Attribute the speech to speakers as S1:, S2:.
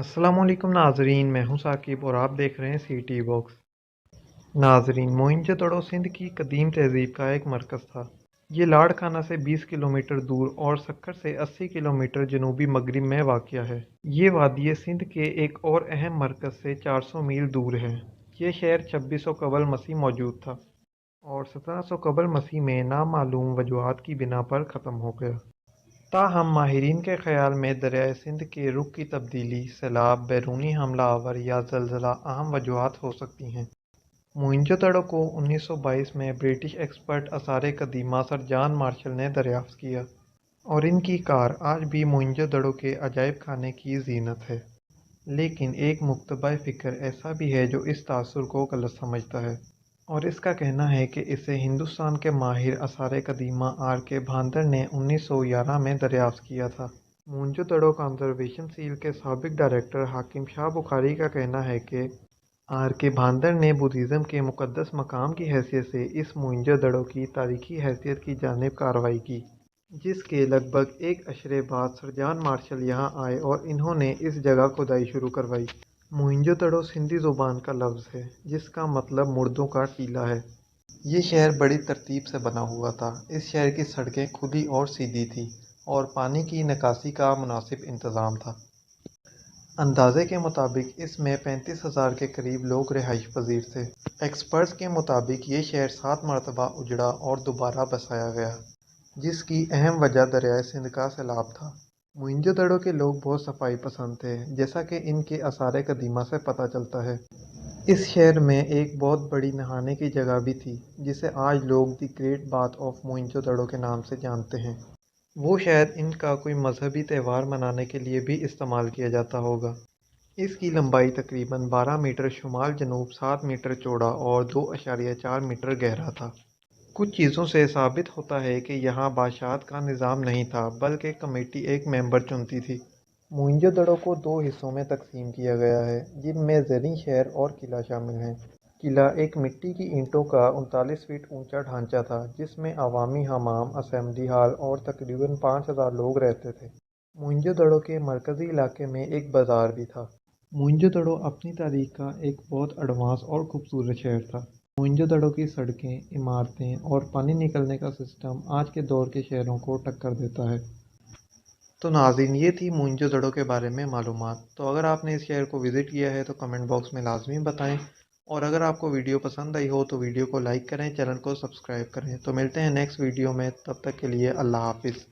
S1: अस्सलाम वालेकुम नाजरीन, मैं हूं साकिब और आप देख रहे हैं सिटी बॉक्स। नाजरीन, मोइंजोदड़ो सिंध की कदीम तहजीब का एक मरकज़ था। ये लाड़काना से 20 किलोमीटर दूर और सक्कर से 80 किलोमीटर जनूबी मगरिब में वाक़या है। ये वादी सिंध के एक और अहम मरकज़ से 400 मील दूर है। ये शहर 2600 कबल मसीह मौजूद था और 1700 कबल मसीह में नामालूम वजूहात की बिना पर ख़त्म हो गया। ताहम माहिरीन के ख़याल में दरियाए सिंध के रुख की तब्दीली, सैलाब, बैरूनी हमला आवर या ज़लज़ला अहम वजूहात हो सकती हैं। मोइंजोदड़ो को 1922 में ब्रिटिश एक्सपर्ट आसार कदीमा सर जॉन मार्शल ने दरियाफ्त किया और इनकी कार आज भी मोइंजोदड़ो के अजायब खाने की जीनत है। लेकिन एक मुक्तबा फ़िक्र ऐसा भी है जो इस तासुर को गलत समझता है और इसका कहना है कि इसे हिंदुस्तान के माहिर आसार कदीमा आर के भांदर ने 1911 में दरियाफ्त किया था। मोइंजोदड़ो कंजर्वेशन सील के साबिक डायरेक्टर हाकिम शाह बुखारी का कहना है कि आर के भांदर ने बुद्धिज़्म के मुक़द्दस मकाम की हैसियत से इस मोइंजोदड़ो की तारीखी हैसियत की जानिब कार्रवाई की, जिसके लगभग एक अशरे बाद सर जॉन मार्शल यहाँ आए और इन्होंने इस जगह खुदाई शुरू करवाई। मोइंजोदड़ो सिंधी ज़ुबान का लफ्ज़ है जिसका मतलब मुर्दों का टीला है। ये शहर बड़ी तरतीब से बना हुआ था। इस शहर की सड़कें खुली और सीधी थी और पानी की निकासी का मुनासिब इंतज़ाम था। अंदाजे के मुताबिक इसमें 35,000 के करीब लोग रिहाइश पजीर थे। एक्सपर्ट्स के मुताबिक ये शहर 7 मरतबा उजड़ा और दोबारा बसाया गया, जिसकी अहम वजह दरियाए सिंध का सैलाब था। मोइंजोदड़ो के लोग बहुत सफाई पसंद थे, जैसा कि इनके आसार कदीमा से पता चलता है। इस शहर में एक बहुत बड़ी नहाने की जगह भी थी, जिसे आज लोग द ग्रेट बाथ ऑफ मोइंजोदड़ो के नाम से जानते हैं। वो शायद इनका कोई मजहबी त्यौहार मनाने के लिए भी इस्तेमाल किया जाता होगा। इसकी लंबाई तकरीबन 12 मीटर शुमाल जनूब, 7 मीटर चौड़ा और 2.4 मीटर गहरा था। कुछ चीज़ों से साबित होता है कि यहाँ बादशाहत का निज़ाम नहीं था, बल्कि कमेटी एक मेंबर चुनती थी। मोइंजोदड़ो को 2 हिस्सों में तकसीम किया गया है, जिनमें ज़रीन शहर और किला शामिल हैं। किला एक मिट्टी की ईंटों का 39 फीट ऊंचा ढांचा था, जिसमें अवामी हमाम, असेंबली हॉल और तकरीबन 5,000 लोग रहते थे। मोइंजोदड़ो के मरकज़ी इलाके में एक बाज़ार भी था। मोइंजोदड़ो अपनी तारीख का एक बहुत एडवांस और खूबसूरत शहर था। मोइंजोदड़ो की सड़कें, इमारतें और पानी निकलने का सिस्टम आज के दौर के शहरों को टक्कर देता है। तो नाज़रीन, ये थी मोइंजोदड़ो के बारे में मालूमात। तो अगर आपने इस शहर को विज़िट किया है तो कमेंट बॉक्स में लाजमी बताएं, और अगर आपको वीडियो पसंद आई हो तो वीडियो को लाइक करें, चैनल को सब्सक्राइब करें। तो मिलते हैं नेक्स्ट वीडियो में, तब तक के लिए अल्लाह हाफिज़।